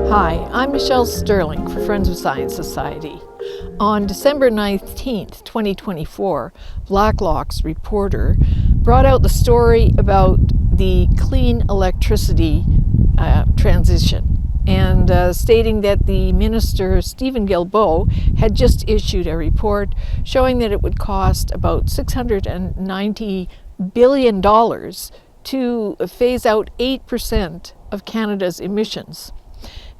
Hi, I'm Michelle Sterling for Friends of Science Society. On December 19th, 2024, Blacklock's reporter brought out the story about the clean electricity transition and stating that the minister, Stephen Guilbeault, had just issued a report showing that it would cost about $690 billion to phase out 8% of Canada's emissions.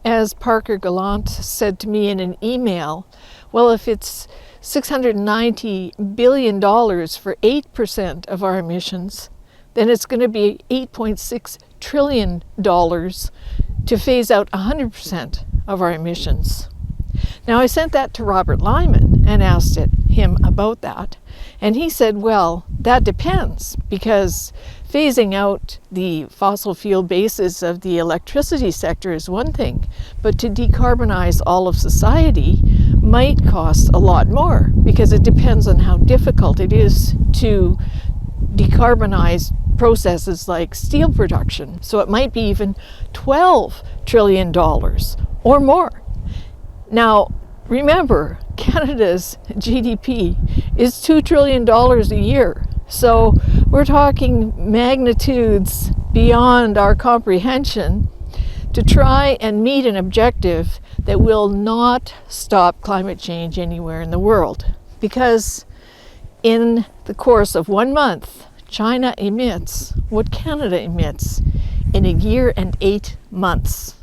As Parker Gallant said to me in an email, well, if it's $690 billion for 8% of our emissions, then it's going to be $8.6 trillion to phase out 100% of our emissions. Now, I sent that to Robert Lyman and asked him about that. And he said, well, that depends, because phasing out the fossil fuel basis of the electricity sector is one thing, but to decarbonize all of society might cost a lot more, because it depends on how difficult it is to decarbonize processes like steel production. So it might be even $12 trillion or more. Now, remember, Canada's GDP is $2 trillion a year. So we're talking magnitudes beyond our comprehension to try and meet an objective that will not stop climate change anywhere in the world. Because in the course of 1 month, China emits what Canada emits in a year and 8 months.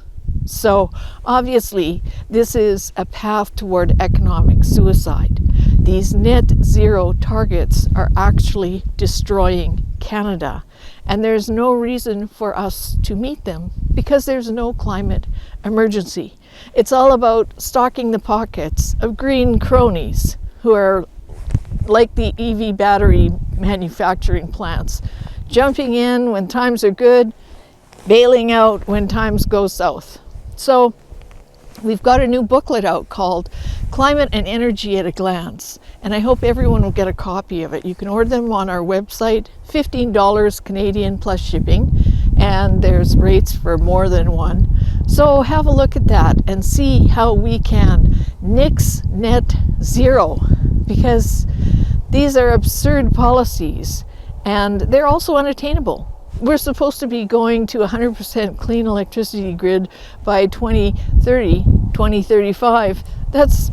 So obviously, this is a path toward economic suicide. These net zero targets are actually destroying Canada, and there's no reason for us to meet them because there's no climate emergency. It's all about stocking the pockets of green cronies who are like the EV battery manufacturing plants, jumping in when times are good, bailing out when times go south. So we've got a new booklet out called Climate and Energy at a Glance, and I hope everyone will get a copy of it. You can order them on our website, $15 Canadian plus shipping, and there's rates for more than one. So have a look at that and see how we can nix net zero, because these are absurd policies and they're also unattainable. We're supposed to be going to 100% clean electricity grid by 2030, 2035. That's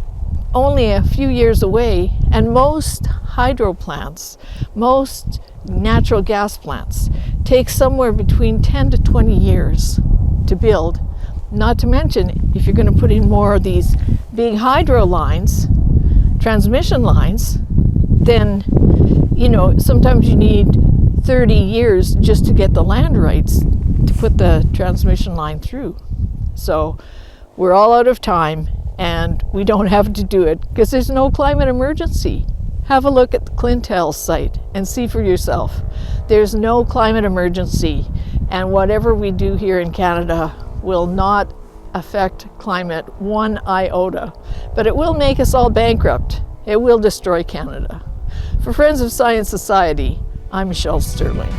only a few years away, and most hydro plants, most natural gas plants take somewhere between 10 to 20 years to build. Not to mention, if you're going to put in more of these big hydro lines, transmission lines, then, sometimes you need 30 years just to get the land rights to put the transmission line through. So we're all out of time, and we don't have to do it because there's no climate emergency. Have a look at the Clintel site and see for yourself. There's no climate emergency, and whatever we do here in Canada will not affect climate one iota, but it will make us all bankrupt. It will destroy Canada. For Friends of Science Society, I'm Michelle Sterling.